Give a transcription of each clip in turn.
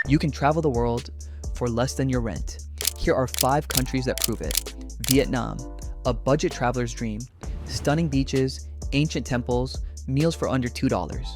You can travel the world for less than your rent. Here are 5 countries that prove it. Vietnam, a budget traveler's dream. Stunning beaches, ancient temples, meals for under $2.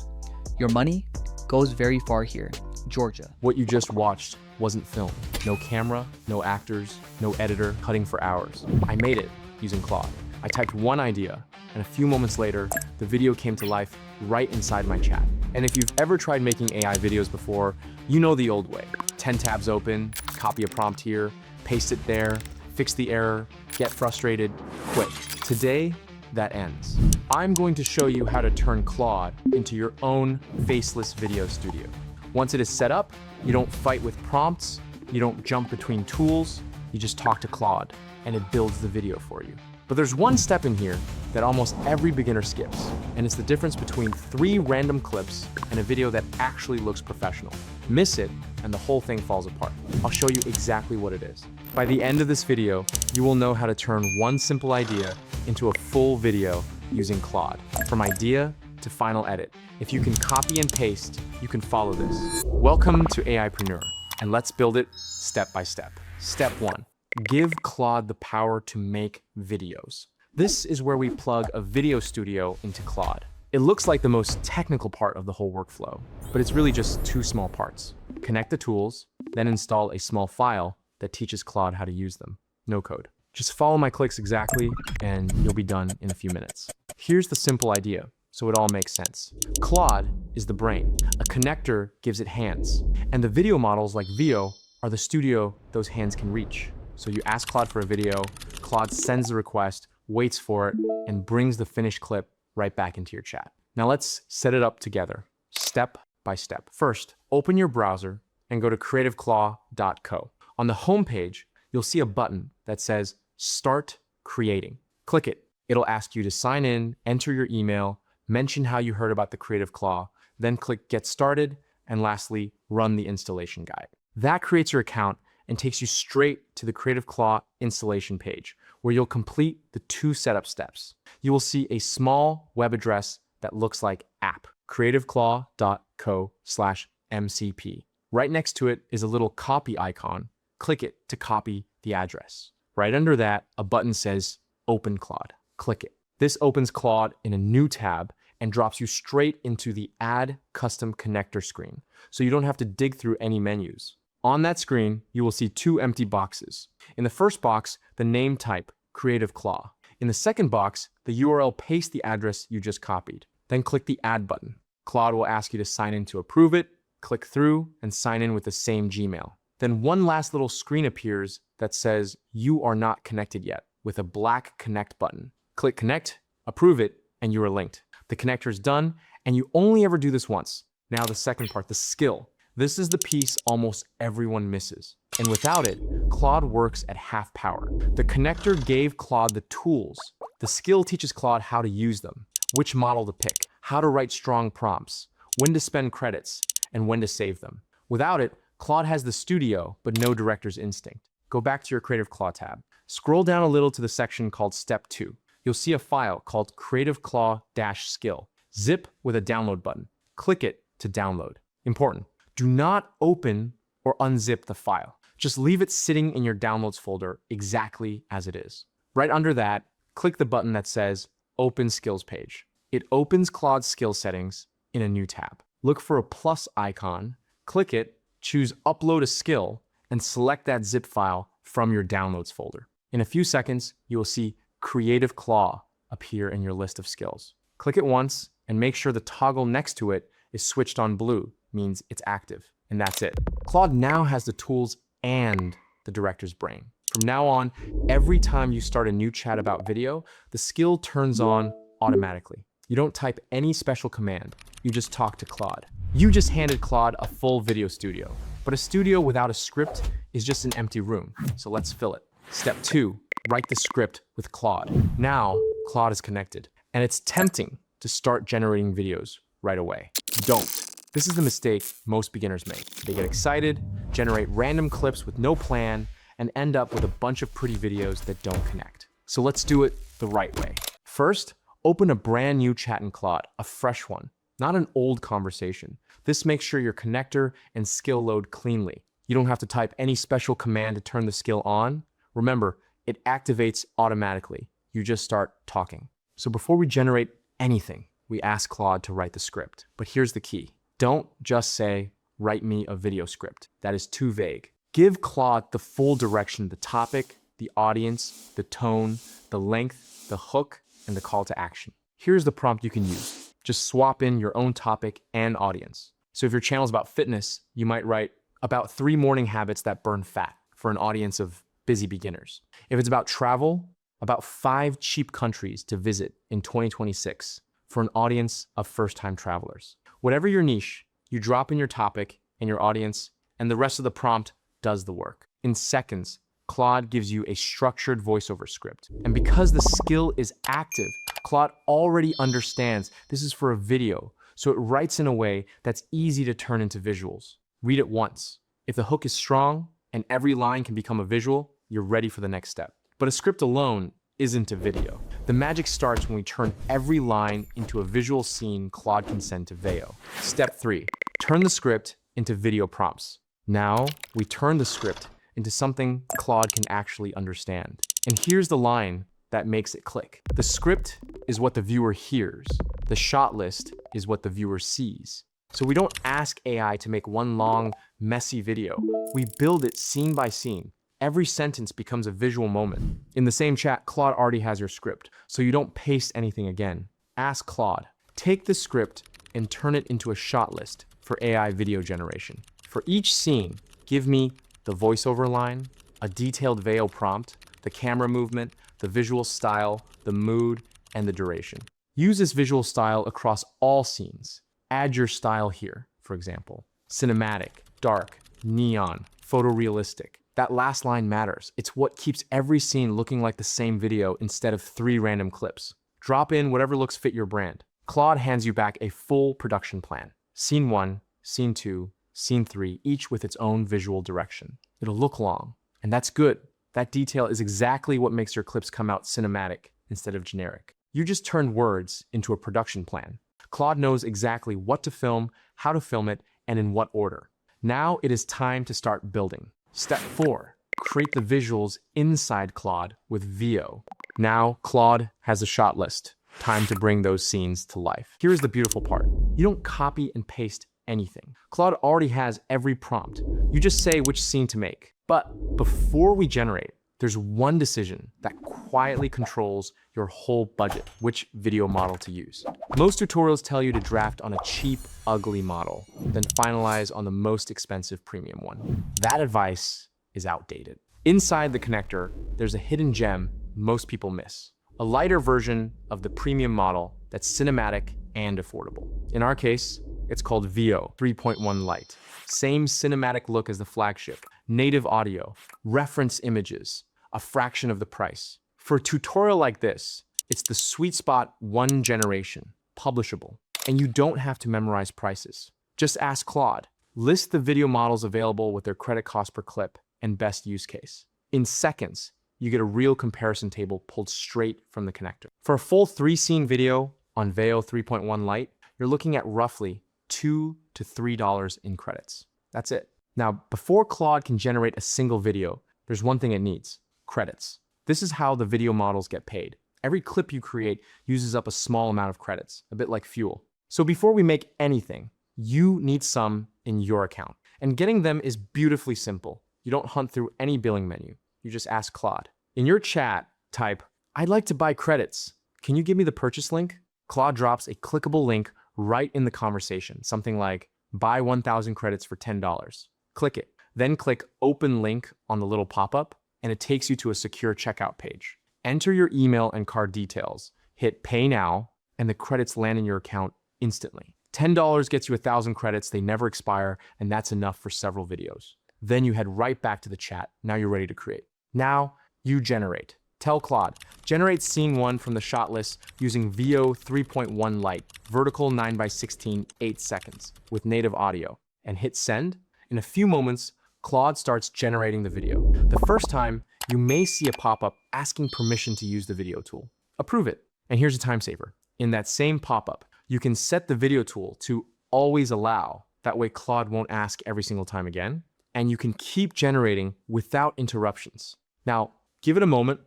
Your money goes very far here. Georgia. What you just watched wasn't filmed. No camera, no actors, no editor, cutting for hours. I made it using Claude. I typed one idea, and a few moments later, the video came to life right inside my chat. And if you've ever tried making AI videos before, you know the old way. 10 tabs open, copy a prompt here, paste it there, fix the error, get frustrated, quit. Today, that ends. I'm going to show you how to turn Claude into your own faceless video studio. Once it is set up, you don't fight with prompts, you don't jump between tools, you just talk to Claude, and it builds the video for you. But there's one step in here that almost every beginner skips, and it's the difference between 3 random clips and a video that actually looks professional. Miss it, and the whole thing falls apart. I'll show you exactly what it is. By the end of this video, you will know how to turn one simple idea into a full video using Claude, from idea to final edit. If you can copy and paste, you can follow this. Welcome to AIpreneur, and let's build it step by step. Step 1. Give Claude the power to make videos. This is where we plug a video studio into Claude. It looks like the most technical part of the whole workflow, but it's really just 2 small parts. Connect the tools, then install a small file that teaches Claude how to use them. No code. Just follow my clicks exactly, and you'll be done in a few minutes. Here's the simple idea, so it all makes sense. Claude is the brain. A connector gives it hands, and the video models like Veo are the studio those hands can reach. So you ask Claude for a video, Claude sends the request, waits for it, and brings the finished clip right back into your chat. Now let's set it up together, step by step. First, open your browser and go to creativeclaw.co. On the home page, you'll see a button that says Start Creating. Click it. It'll ask you to sign in, enter your email, mention how you heard about the Creative Claw, then click Get Started, and lastly, run the installation guide. That creates your account and takes you straight to the Creative Claw installation page, where you'll complete the 2 setup steps. You will see a small web address that looks like app, creativeclaw.co/mcp. Right next to it is a little copy icon. Click it to copy the address. Right under that, a button says Open Claude. Click it. This opens Claude in a new tab and drops you straight into the Add Custom Connector screen, so you don't have to dig through any menus. On that screen, you will see 2 empty boxes. In the first box, the name type, Creative Claw. In the second box, the URL paste the address you just copied. Then click the Add button. Claude will ask you to sign in to approve it, click through, and sign in with the same Gmail. Then one last little screen appears that says you are not connected yet, with a black Connect button. Click Connect, approve it, and you are linked. The connector is done, and you only ever do this once. Now the second part, the skill. This is the piece almost everyone misses. And without it, Claude works at half power. The connector gave Claude the tools. The skill teaches Claude how to use them, which model to pick, how to write strong prompts, when to spend credits, and when to save them. Without it, Claude has the studio, but no director's instinct. Go back to your Creative Claw tab. Scroll down a little to the section called Step 2. You'll see a file called creativeclaw-skill. Zip with a download button. Click it to download. Important. Do not open or unzip the file. Just leave it sitting in your downloads folder exactly as it is. Right under that, click the button that says Open Skills page. It opens Claude's skill settings in a new tab. Look for a plus icon, click it, choose Upload a Skill, and select that zip file from your downloads folder. In a few seconds, you will see Creative Claw appear in your list of skills. Click it once and make sure the toggle next to it is switched on blue, means it's active, and that's it. Claude now has the tools and the director's brain. From now on, every time you start a new chat about video, the skill turns on automatically. You don't type any special command, you just talk to Claude. You just handed Claude a full video studio, but a studio without a script is just an empty room, so let's fill it. Step 2, write the script with Claude. Now, Claude is connected, and it's tempting to start generating videos right away. Don't. This is the mistake most beginners make. They get excited, generate random clips with no plan, and end up with a bunch of pretty videos that don't connect. So let's do it the right way. First, open a brand new chat in Claude, a fresh one. not an old conversation. This makes sure your connector and skill load cleanly. You don't have to type any special command to turn the skill on. Remember, it activates automatically. You just start talking. So before we generate anything, we ask Claude to write the script. But here's the key. Don't just say, write me a video script. That is too vague. Give Claude the full direction, the topic, the audience, the tone, the length, the hook, and the call to action. Here's the prompt you can use. Just swap in your own topic and audience. So if your channel is about fitness, you might write about 3 morning habits that burn fat for an audience of busy beginners. If it's about travel, about 5 cheap countries to visit in 2026 for an audience of first-time travelers. Whatever your niche, you drop in your topic and your audience, and the rest of the prompt does the work. In seconds, Claude gives you a structured voiceover script. And because the skill is active, Claude already understands this is for a video, so it writes in a way that's easy to turn into visuals. Read it once. If the hook is strong and every line can become a visual, you're ready for the next step. But a script alone isn't a video. The magic starts when we turn every line into a visual scene Claude can send to Veo. Step 3, turn the script into video prompts. Now, we turn the script into something Claude can actually understand. And here's the line that makes it click. The script is what the viewer hears. The shot list is what the viewer sees. So we don't ask AI to make one long, messy video. We build it scene by scene. Every sentence becomes a visual moment. In the same chat, Claude already has your script, so you don't paste anything again. Ask Claude, take the script and turn it into a shot list for AI video generation. For each scene, give me the voiceover line, a detailed Veo prompt, the camera movement, the visual style, the mood, and the duration. Use this visual style across all scenes. Add your style here, for example. Cinematic, dark, neon, photorealistic. That last line matters. It's what keeps every scene looking like the same video instead of 3 random clips. Drop in whatever looks fit your brand. Claude hands you back a full production plan. Scene 1, Scene 2, Scene 3, each with its own visual direction. It'll look long, and that's good. That detail is exactly what makes your clips come out cinematic instead of generic. You just turned words into a production plan. Claude knows exactly what to film, how to film it, and in what order. Now it is time to start building. Step 4, create the visuals inside Claude with Veo. Now Claude has a shot list. Time to bring those scenes to life. Here's the beautiful part. You don't copy and paste anything. Claude already has every prompt. You just say which scene to make. But before we generate, there's one decision that quietly controls your whole budget, which video model to use. Most tutorials tell you to draft on a cheap, ugly model, then finalize on the most expensive premium one. That advice is outdated. Inside the connector, there's a hidden gem most people miss. A lighter version of the premium model that's cinematic and affordable. In our case, it's called Veo 3.1 Lite. Same cinematic look as the flagship, native audio, reference images, a fraction of the price. For a tutorial like this, it's the sweet spot, one generation, publishable, and you don't have to memorize prices. Just ask Claude. List the video models available with their credit cost per clip and best use case. In seconds, you get a real comparison table pulled straight from the connector. For a full 3-scene video on Veo 3.1 Lite, you're looking at roughly $2 to $3 in credits. That's it. Now, before Claude can generate a single video, there's one thing it needs: credits. This is how the video models get paid. Every clip you create uses up a small amount of credits, a bit like fuel. So before we make anything, you need some in your account. And getting them is beautifully simple. You don't hunt through any billing menu. You just ask Claude. In your chat, type, "I'd like to buy credits. Can you give me the purchase link?" Claude drops a clickable link right in the conversation, something like, "Buy 1,000 credits for $10. Click it. Then click Open Link on the little pop-up, and it takes you to a secure checkout page. Enter your email and card details, hit Pay Now, and the credits land in your account instantly. $10 gets you 1,000 credits, they never expire, and that's enough for several videos. Then you head right back to the chat. Now you're ready to create. Now you generate. Tell Claude, generate scene 1 from the shot list using Veo 3.1 Lite, vertical 9:16, 8 seconds, with native audio, and hit send. In a few moments, Claude starts generating the video. The first time, you may see a pop-up asking permission to use the video tool. Approve it. And here's a time saver. In that same pop-up, You can set the video tool to always allow. That way Claude won't ask every single time again. And you can keep generating without interruptions. Now, give it a moment,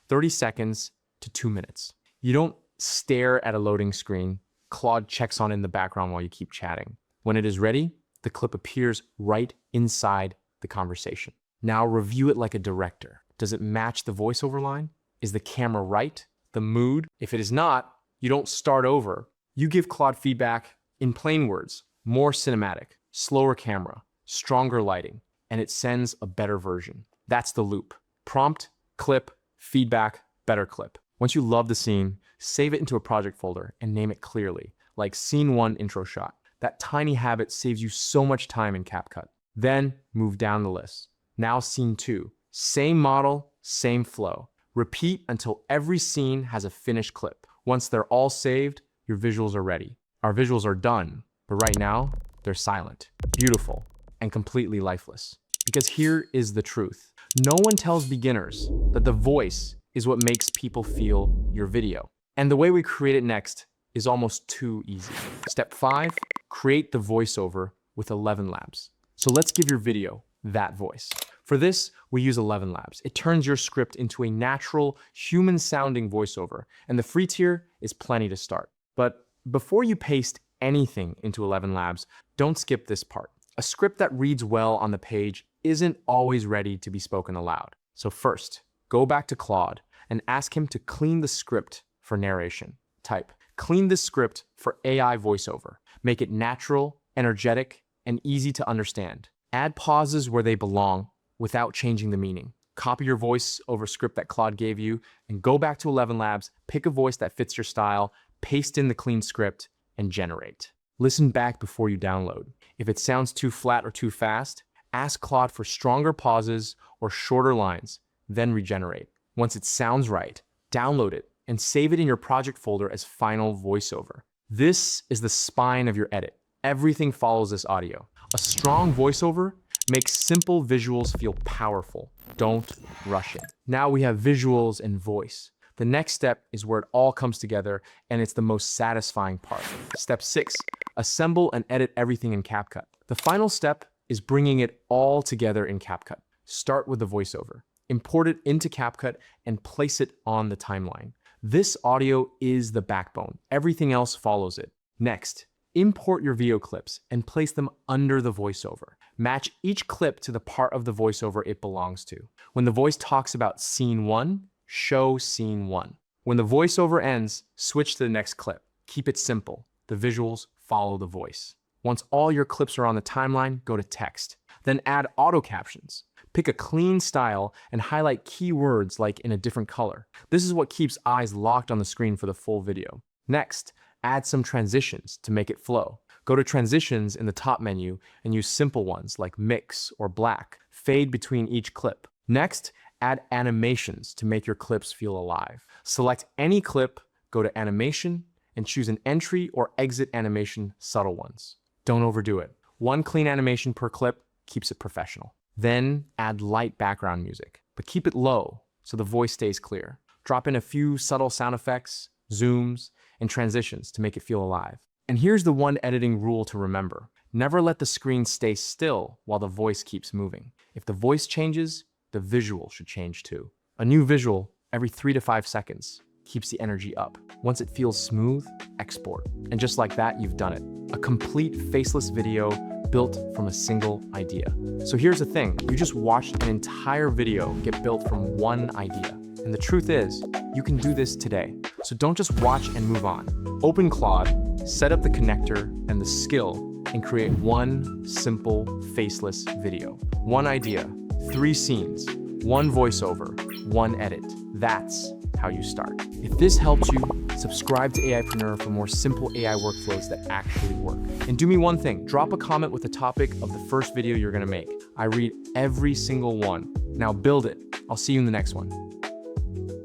30 seconds to 2 minutes. You don't stare at a loading screen. Claude checks on in the background while you keep chatting. When it is ready, the clip appears right inside the conversation. Now review it like a director. Does it match the voiceover line? Is the camera right? The mood? If it is not, you don't start over. You give Claude feedback in plain words, more cinematic, slower camera, stronger lighting, and it sends a better version. That's the loop. Prompt, clip, feedback, better clip. Once you love the scene, save it into a project folder and name it clearly, like Scene 1 intro shot. That tiny habit saves you so much time in CapCut. Then move down the list. Now Scene 2. Same model, same flow. Repeat until every scene has a finished clip. Once they're all saved, your visuals are ready. Our visuals are done, but right now, they're silent, beautiful, and completely lifeless. Because here is the truth. No one tells beginners that the voice is what makes people feel your video. And the way we create it next is almost too easy. Step 5, create the voiceover with 11 Labs. So let's give your video that voice. For this, we use 11 Labs. It turns your script into a natural, human-sounding voiceover, and the free tier is plenty to start. But before you paste anything into 11 Labs, don't skip this part. A script that reads well on the page isn't always ready to be spoken aloud. So first, go back to Claude and ask him to clean the script for narration. Type, clean this script for AI voiceover. Make it natural, energetic, and easy to understand. Add pauses where they belong without changing the meaning. Copy your voice over script that Claude gave you and go back to 11 Labs, pick a voice that fits your style, paste in the clean script, and generate. Listen back before you download. If it sounds too flat or too fast, ask Claude for stronger pauses or shorter lines, then regenerate. Once it sounds right, download it and save it in your project folder as final voiceover. This is the spine of your edit. Everything follows this audio. A strong voiceover makes simple visuals feel powerful. Don't rush it. Now we have visuals and voice. The next step is where it all comes together, and it's the most satisfying part. Step 6, assemble and edit everything in CapCut. The final step is bringing it all together in CapCut. Start with the voiceover. Import it into CapCut and place it on the timeline. This audio is the backbone. Everything else follows it. Next, import your video clips and place them under the voiceover. Match each clip to the part of the voiceover it belongs to. When the voice talks about Scene 1, show Scene 1. When the voiceover ends, switch to the next clip. Keep it simple. The visuals follow the voice. Once all your clips are on the timeline, go to text. Then add auto captions. Pick a clean style and highlight key words like in a different color. This is what keeps eyes locked on the screen for the full video. Next, add some transitions to make it flow. Go to transitions in the top menu and use simple ones like mix or black. Fade between each clip. Next, add animations to make your clips feel alive. Select any clip, go to animation, and choose an entry or exit animation, subtle ones. Don't overdo it. One clean animation per clip keeps it professional. Then add light background music, but keep it low so the voice stays clear. Drop in a few subtle sound effects, zooms, and transitions to make it feel alive. And here's the one editing rule to remember. Never let the screen stay still while the voice keeps moving. If the voice changes, the visual should change too. A new visual every 3 to 5 seconds keeps the energy up. Once it feels smooth, export. And just like that, you've done it. A complete faceless video built from a single idea. So here's the thing, you just watched an entire video get built from one idea. And the truth is, you can do this today. So don't just watch and move on. Open Claude, set up the connector and the skill, and create one simple faceless video. One idea, 3 scenes, one voiceover, one edit. That's how you start. If this helps you, subscribe to AIpreneur for more simple AI workflows that actually work. And do me one thing, drop a comment with the topic of the first video you're gonna make. I read every single one. Now build it. I'll see you in the next one.